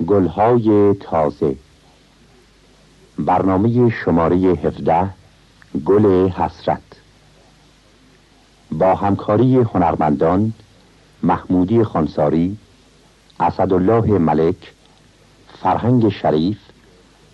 گلهای تازه. برنامه شماره 17 گل حسرت با همکاری هنرمندان محمودی خانساری، اسدالله ملک، فرهنگ شریف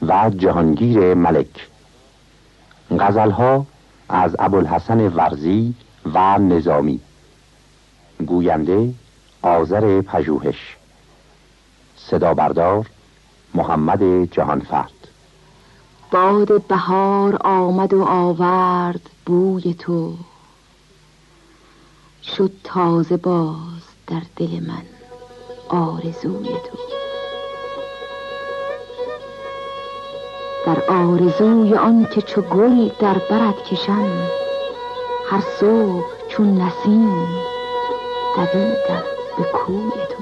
و جهانگیر ملک. غزلها از ابوالحسن ورزی و نظامی. گوینده آذر پژوهش. صدا بردار محمد جهانفرد. باد بهار آمد و آورد بوی تو، شد تازه باز در دل من آرزوی تو. در آرزوی آن که چو گل در برت کشم، هر صبح چون نسیم دویدم به کوی تو.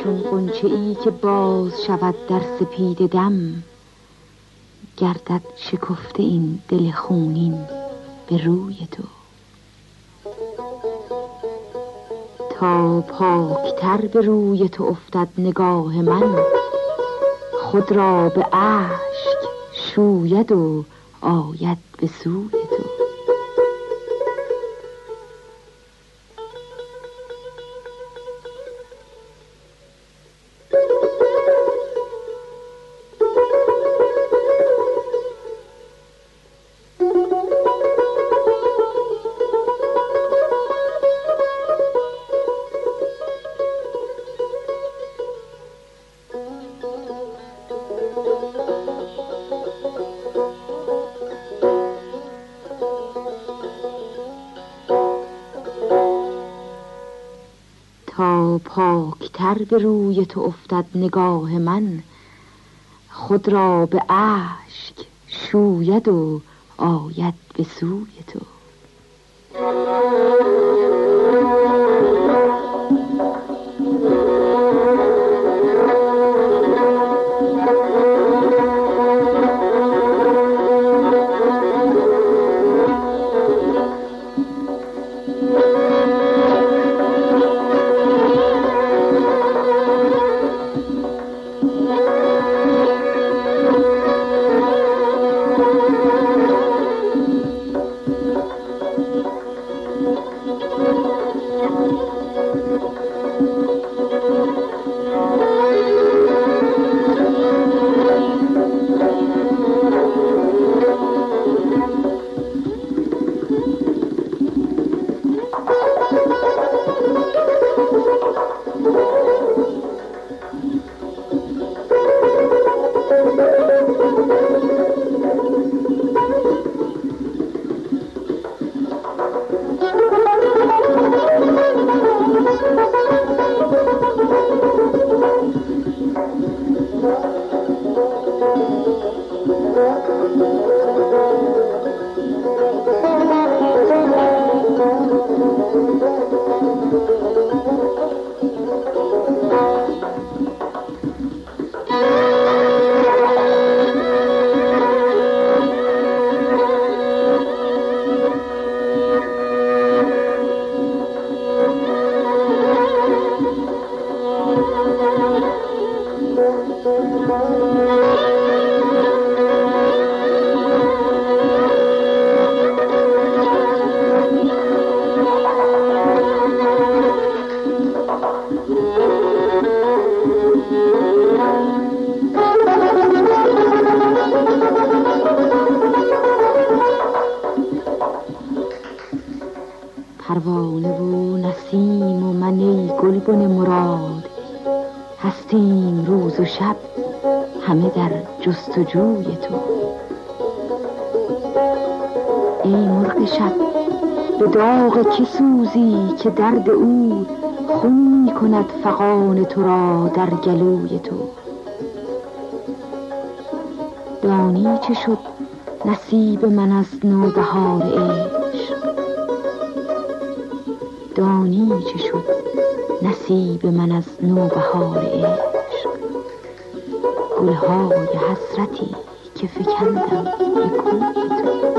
چون غنچه ای که باز شود در سپید دم، گردد شکفته این دل خونین به روی تو. تا پاکتر به روی تو افتد نگاه من، خود را به اشک شوید و آید به سوی تو. تا پاکتر به روی تو افتد نگاه من، خود را به اشک شوید و آید به سوی تو. جستیم روز و شب همه در جستجوی تو. ای مرغ شب به داغ که سوزی که درد او خون می کند فغان تو را در گلوی تو. دانی چه شد نصیب من از نوبهار عشق؟ دانی چه شد نصیب من از نوبهار عشق؟ گلهای حسرتی که فکندم به کوی تو.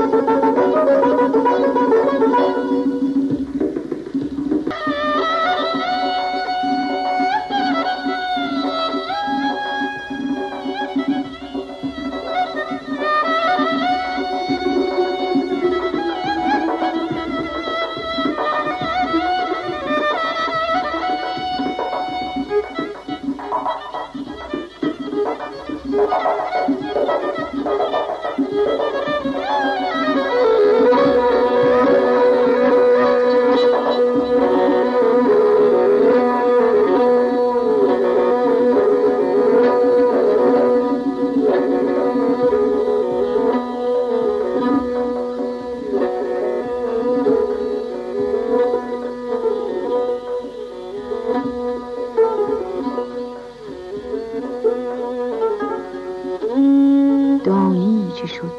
دانی چه شد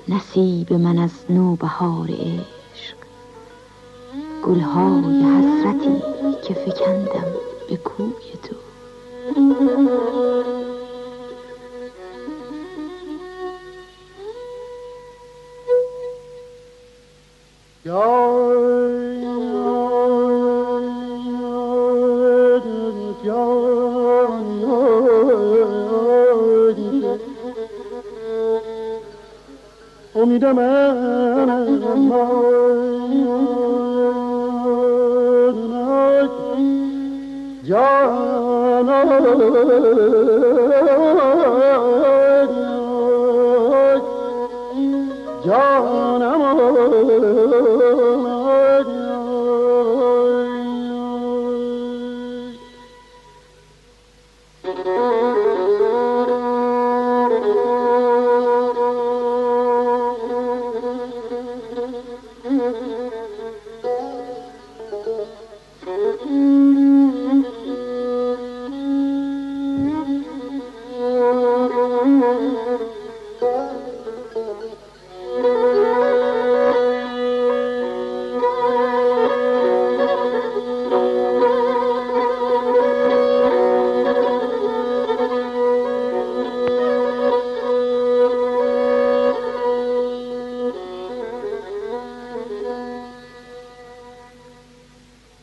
نصیب من از نوبهار عشق؟ گلهای حسرتی که فکندم به کوی تو. امید من جان جانم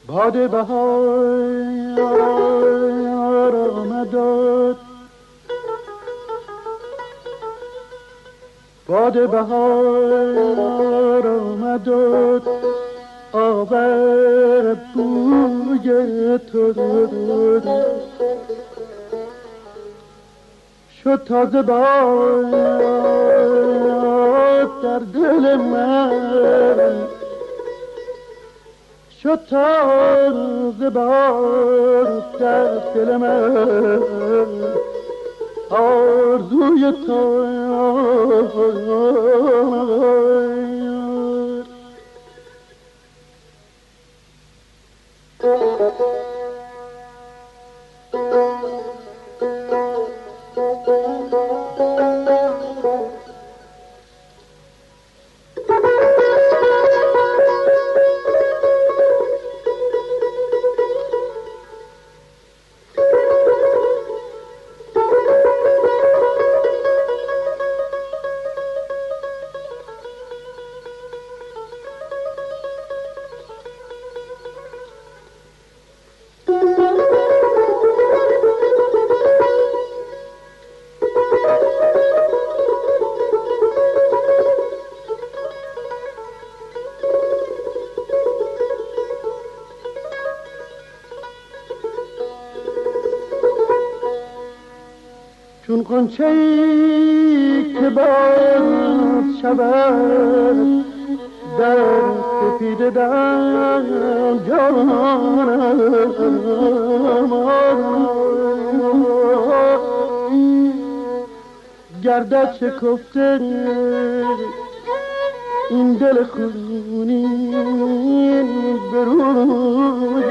باد بهار آمد، باد بهار آمد آورد بوی تو، شد تازه باد در دل من، شد تازه باد در دل من، آرزوی تو. چون غنچه‌ای که باز شود در سپیده دم جانم، گردد شکفته این دل خونین به روی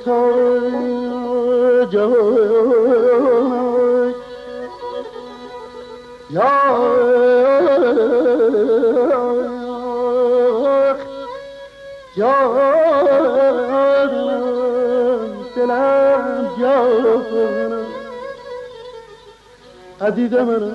تو جان یا جانم دلم جانم عزیز من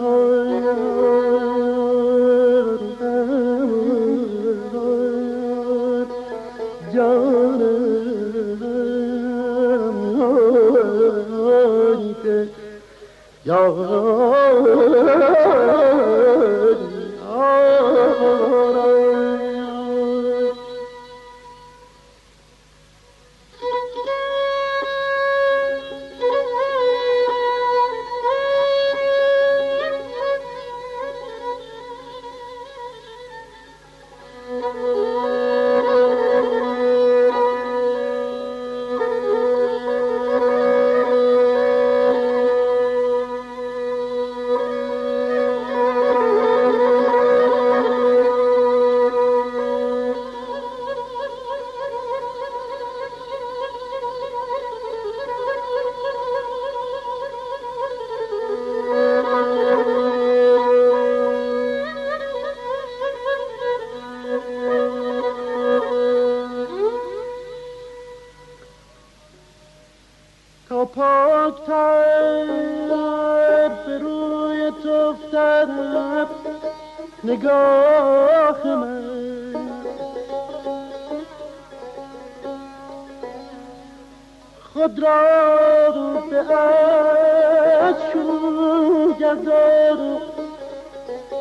تا پاکتر به روی تو افتد نگاه من خود را به اشک گردان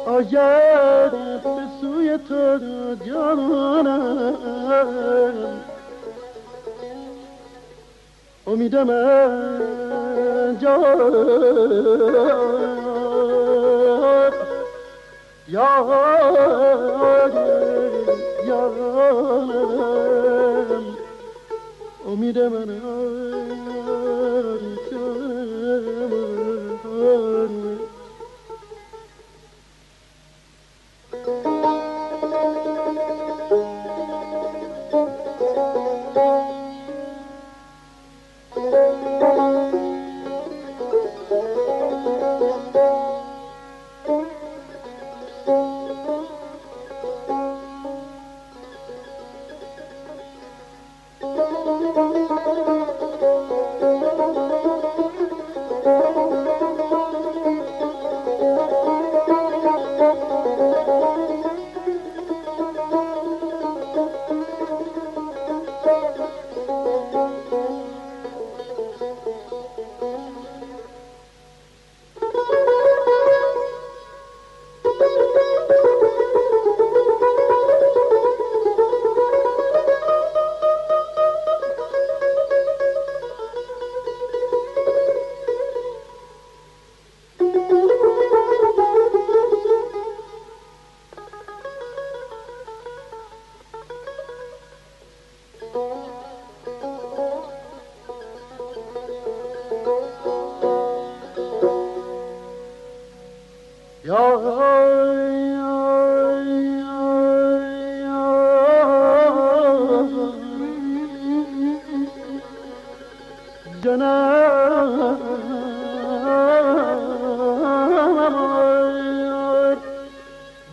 آید به سوی تو جانم امید من جان جانم امید من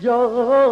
جانم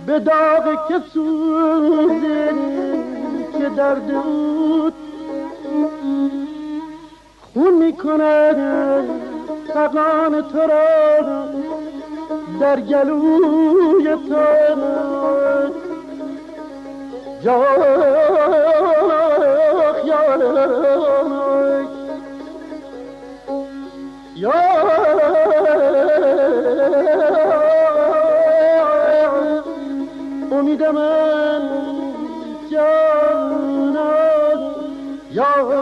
به داغ که سوزه که در دود خون میکند فغان تو را در گلوی تو امید من جانم یا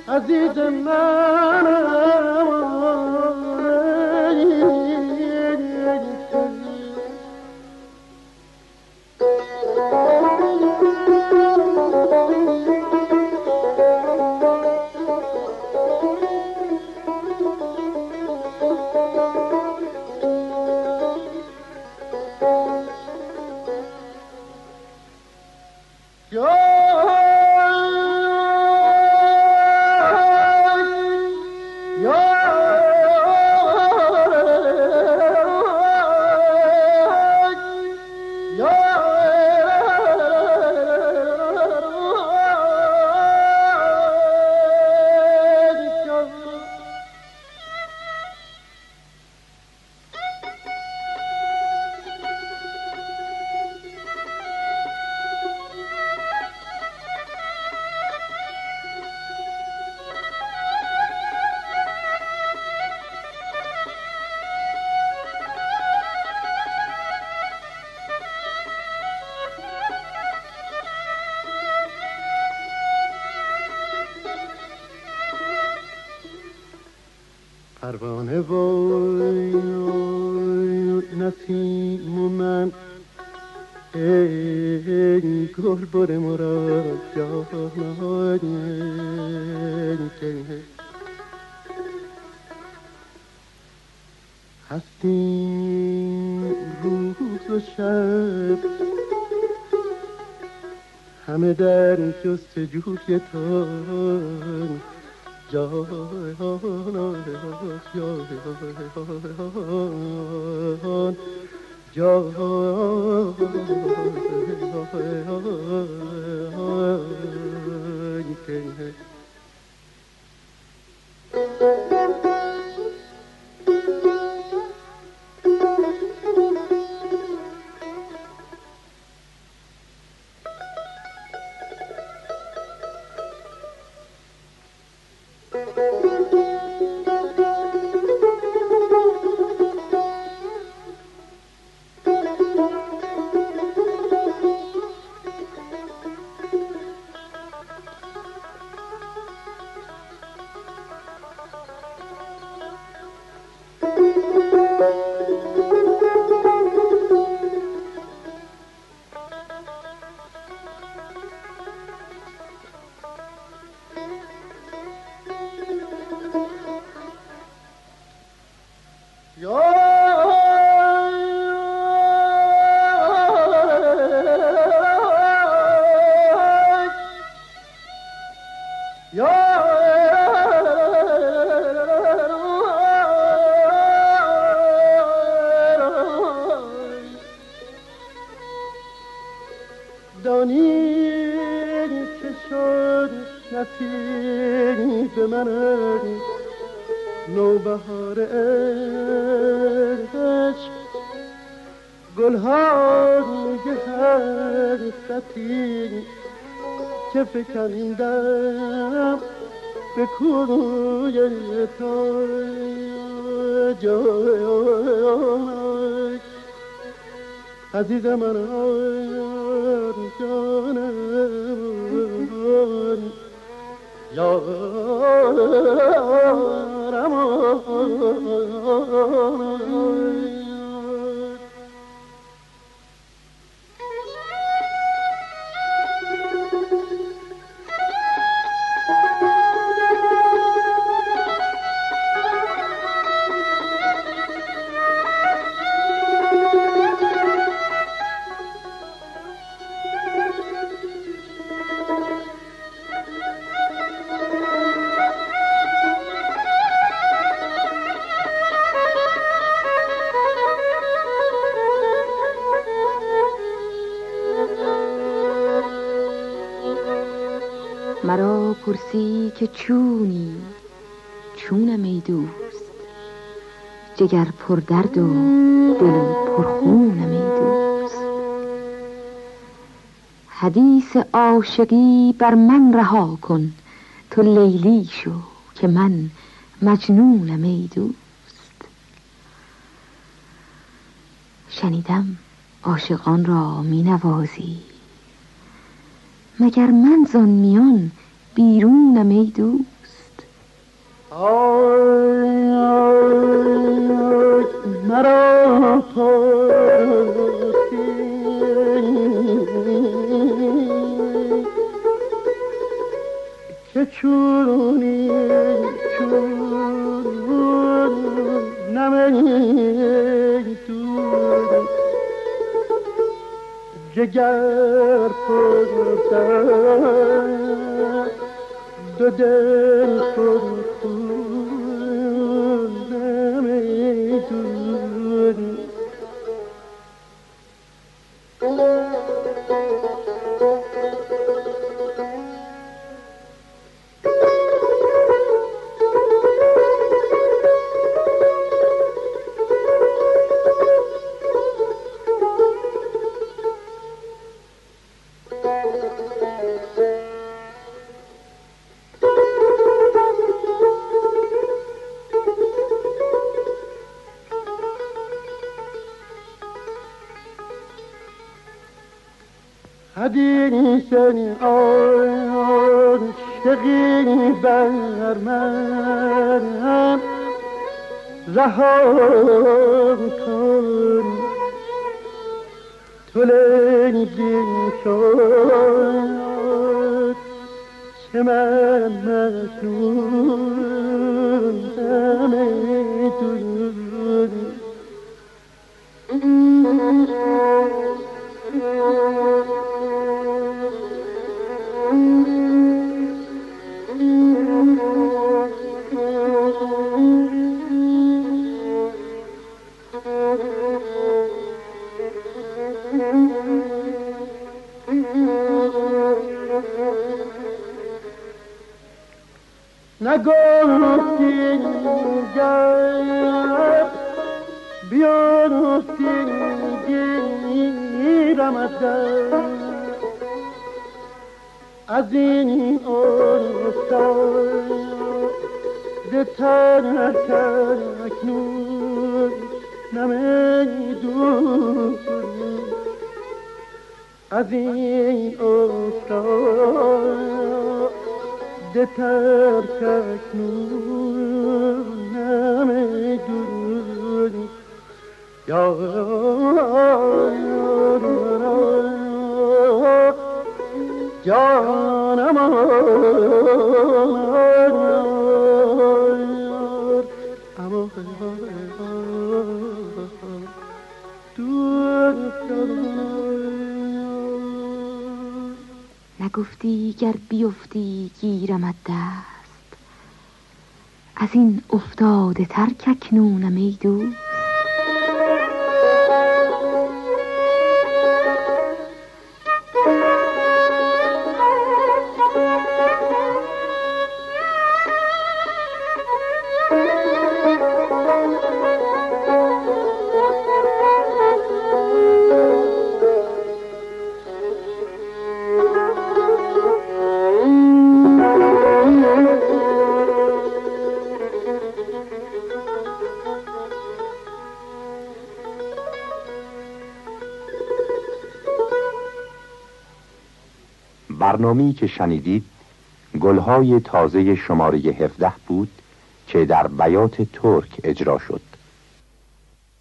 عزیز پروانه وای نسیم و من ای گل بر مراد جانان هستیم روز و شب همه در جستجوی تو جان یا گفتی به من نوبهار عشق گلهای حسرتی که فکندم به کوی تو جای عزیز من جانم یارم مرا پرسی که چونی چونم ای دوست جگر پر درد و دل پر خونم ای دوست حدیث عاشقی بر من رها کن تو لیلی شو که من مجنونم ای دوست شنیدم عاشقان را می نوازی مگر من زان میان بیرونم ای دوست مرا پرسی که چونی چونم ای دوست جگر پر درد دو دل پر خونم ای دوست حدیث عاشقی بر من رها کن تو لیلی شد که من مجنونم ای دوست نگفتی گر بیافتی گیرم از این افتاده ترک اکنون نمیدونم از این افتاده ترک اکنون نمیدونم جانم نگفتی گر بیفتی گیرمت دست از این افتاده تر کاکنونم ای دوست برنامه‌ای که شنیدید گلهای تازه شماره 17 بود که در بیات ترک اجرا شد.